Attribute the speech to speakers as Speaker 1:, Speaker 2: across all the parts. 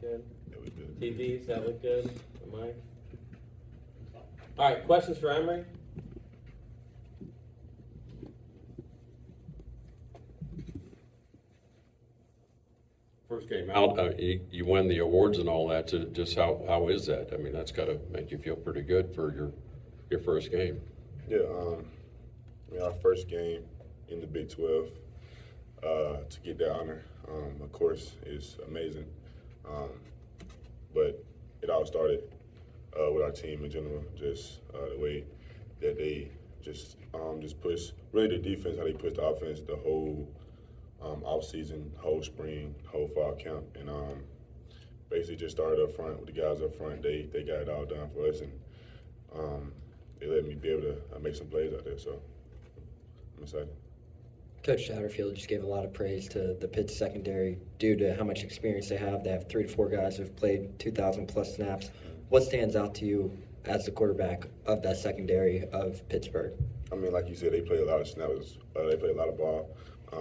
Speaker 1: good?
Speaker 2: That was good.
Speaker 1: TVs, that look good? The mic? All right, questions for Emory?
Speaker 3: First game out, you win the awards and all that. So just how is that? I mean, that's got to make you feel pretty good for your first game.
Speaker 2: Yeah, I mean, our first game in the Big 12, to get that honor, of course, is amazing. But it all started with our team in general, just the way that they just push, really the defense, how they push the offense the whole off season, whole spring, whole fall camp, and basically just started up front with the guys up front. They got it all done for us, and they let me be able to make some plays out there. So I'm excited.
Speaker 4: Coach Satterfield just gave a lot of praise to the Pitt secondary due to how much experience they have. They have 3 to 4 guys who've played 2,000 plus snaps. What stands out to you as the quarterback of that secondary of Pittsburgh?
Speaker 2: I mean, like you said, they play a lot of snaps. They play a lot of ball.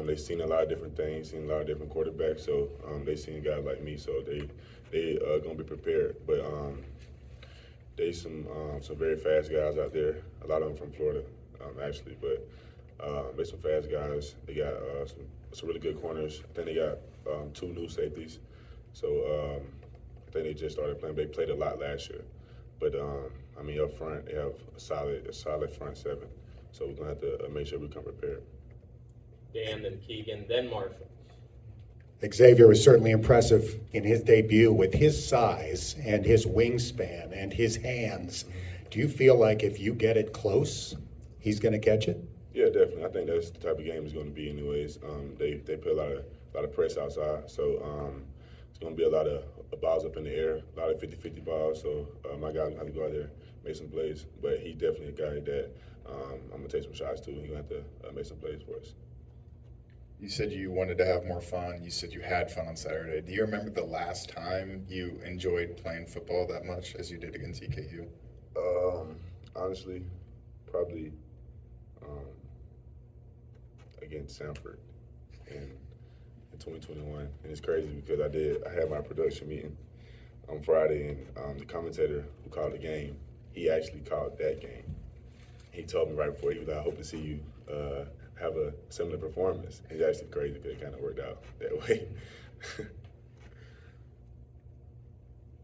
Speaker 2: They've seen a lot of different things, seen a lot of different quarterbacks. So they've seen guys like me. So they gonna be prepared. But they some very fast guys out there. A lot of them from Florida, actually. But they some fast guys. They got some really good corners. I think they got 2 new safeties. So I think they just started playing. They played a lot last year. But I mean, up front, they have a solid front 7. So we're gonna have to make sure we come prepared.
Speaker 1: Dan, then Keegan, then Marshall.
Speaker 5: Xavier was certainly impressive in his debut with his size and his wingspan and his hands. Do you feel like if you get it close, he's going to catch it?
Speaker 2: Yeah, definitely. I think that's the type of game it's going to be anyways. They put a lot of press outside, so it's going to be a lot of balls up in the air, a lot of 50-50 balls. So my guys going to have to go out there, make some plays. But he's definitely a guy that I'm going to take some shots to. He's going to have to make some plays for us.
Speaker 6: You said you wanted to have more fun. You said you had fun on Saturday. Do you remember the last time you enjoyed playing football that much as you did against EKU?
Speaker 2: Honestly, probably against Sanford in 2021. And it's crazy because I had my production meeting on Friday, and the commentator who called the game, he actually called that game. He told me right before, he was like, I hope to see you have a similar performance. It's actually crazy because it kind of worked out that way.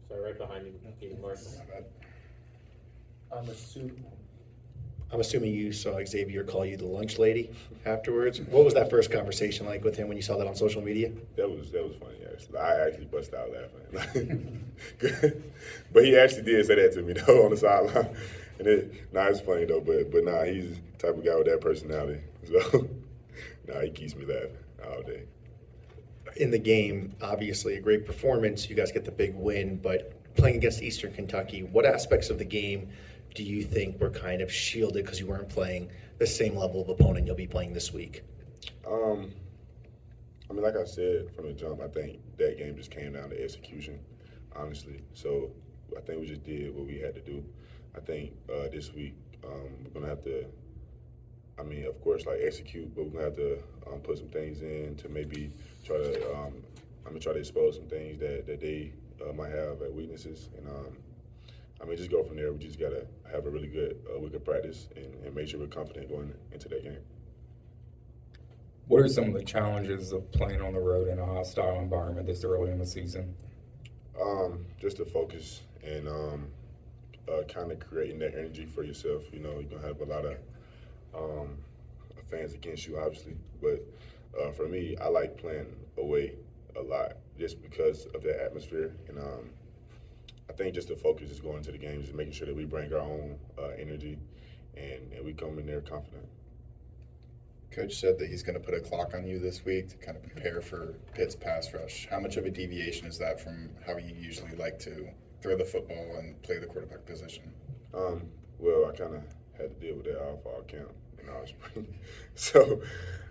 Speaker 1: So right behind you, Keegan, Marshall.
Speaker 7: I'm assuming you saw Xavier call you the lunch lady afterwards. What was that first conversation like with him when you saw that on social media?
Speaker 2: That was funny, actually. I actually busted out laughing. But he actually did say that to me, though, on the sideline. And it's funny, though, but he's the type of guy with that personality. So, he keeps me laughing all day.
Speaker 7: In the game, obviously a great performance. You guys get the big win, but playing against Eastern Kentucky, what aspects of the game do you think were kind of shielded because you weren't playing the same level of opponent you'll be playing this week?
Speaker 2: I mean, like I said from the jump, I think that game just came down to execution, honestly. So I think we just did what we had to do. I think this week we're going to have to, I mean, of course, like execute, but we're going to have to put some things in to maybe try to expose some things that they might have as weaknesses. And I mean, just go from there. We just got to have a really good week of practice and make sure we're confident going into that game.
Speaker 8: What are some of the challenges of playing on the road in a hostile environment this early in the season?
Speaker 2: Just to focus and kind of creating that energy for yourself. You know, you're going to have a lot of fans against you, obviously. But for me, I like playing away a lot just because of that atmosphere. And I think just the focus is going into the games and making sure that we bring our own energy and we come in there confident.
Speaker 6: Coach said that he's going to put a clock on you this week to kind of prepare for Pitt's pass rush. How much of a deviation is that from how you usually like to throw the football and play the quarterback position?
Speaker 2: Well, I kind of had to deal with that all fall camp and all spring. So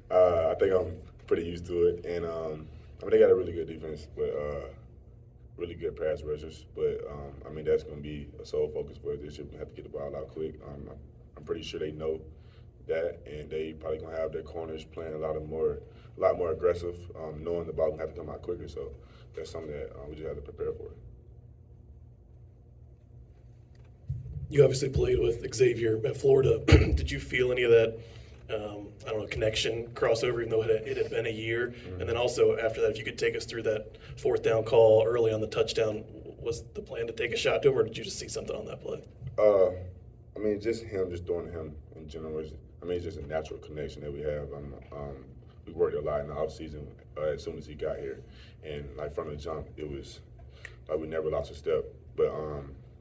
Speaker 2: I think I'm pretty used to it. And I mean, they got a really good defense, but really good pass rushers. But I mean, that's going to be a sole focus for us this year. We have to get the ball out quick. I'm pretty sure they know that, and they probably gonna have their corners playing a lot more aggressive, knowing the ball gonna have to come out quicker. So that's something that we just have to prepare for.
Speaker 9: You obviously played with Xavier at Florida. Did you feel any of that, I don't know, connection, crossover, even though it had been a year? And then also after that, if you could take us through that fourth down call early on the touchdown, was the plan to take a shot to him, or did you just see something on that play?
Speaker 2: I mean, just him, just doing him in general. It's just a natural connection that we have. We worked a lot in the off season as soon as he got here, and like from the jump, it was like we never lost a step. But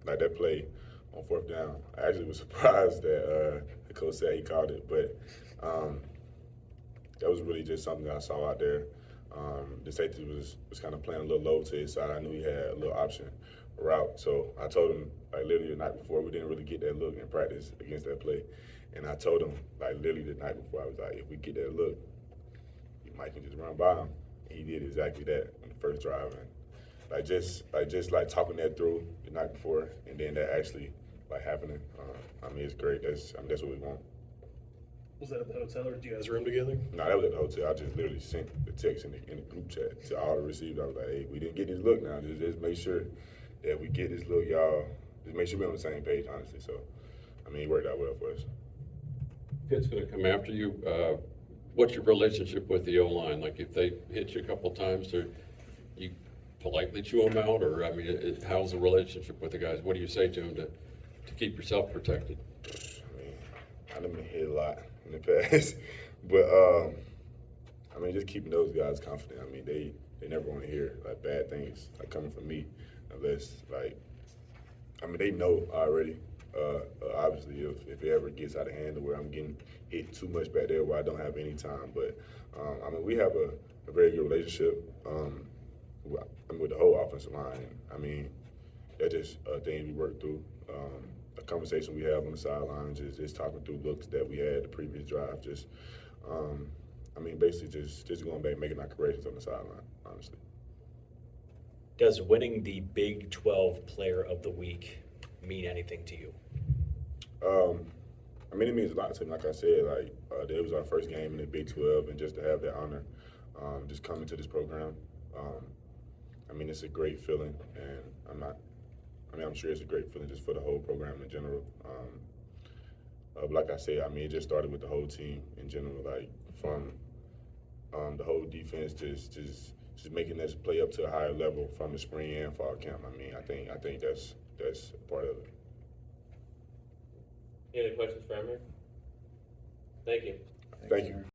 Speaker 2: like that play on fourth down, I actually was surprised that the coach said he called it, but that was really just something that I saw out there. The safety was kind of playing a little low to his side. I knew he had a little option route, so I told him like literally the night before, we didn't really get that look in practice against that play, and I told him like literally the night before, I was like, if we get that look, you might can just run by him. And he did exactly that on the first drive, and like talking that through the night before, and then that actually like happening. It's great. That's what we want.
Speaker 9: Was that at the hotel, or did you guys room together?
Speaker 2: No, that was at the hotel. I just literally sent the text in the group chat to all the receivers. I was like, hey, we didn't get this look now. Just make sure that we get this look, y'all. Just make sure we're on the same page, honestly. So, it worked out well for us.
Speaker 3: Pitt's going to come after you. What's your relationship with the O-line? Like if they hit you a couple times, you politely chew them out? Or, how's the relationship with the guys? What do you say to them to keep yourself protected?
Speaker 2: I've been hit a lot in the past, but just keeping those guys confident. They never want to hear like bad things like coming from me, unless they know already. Obviously, if it ever gets out of hand to where I'm getting hit too much back there where I don't have any time, but we have a very good relationship. With the whole offensive line. That's just things we work through. A conversation we have on the sidelines is just talking through looks that we had the previous drive. Basically just going back, making our corrections on the sideline, honestly.
Speaker 10: Does winning the Big 12 Player of the Week mean anything to you?
Speaker 2: It means a lot to me. Like I said, it was our first game in the Big 12, and just to have that honor, just coming to this program, it's a great feeling, and I'm sure it's a great feeling just for the whole program in general. But like I said, it just started with the whole team in general, like from the whole defense, just making us play up to a higher level from the spring and fall camp. I think that's part of it.
Speaker 1: Any other questions for Emory? Thank you.
Speaker 2: Thank you.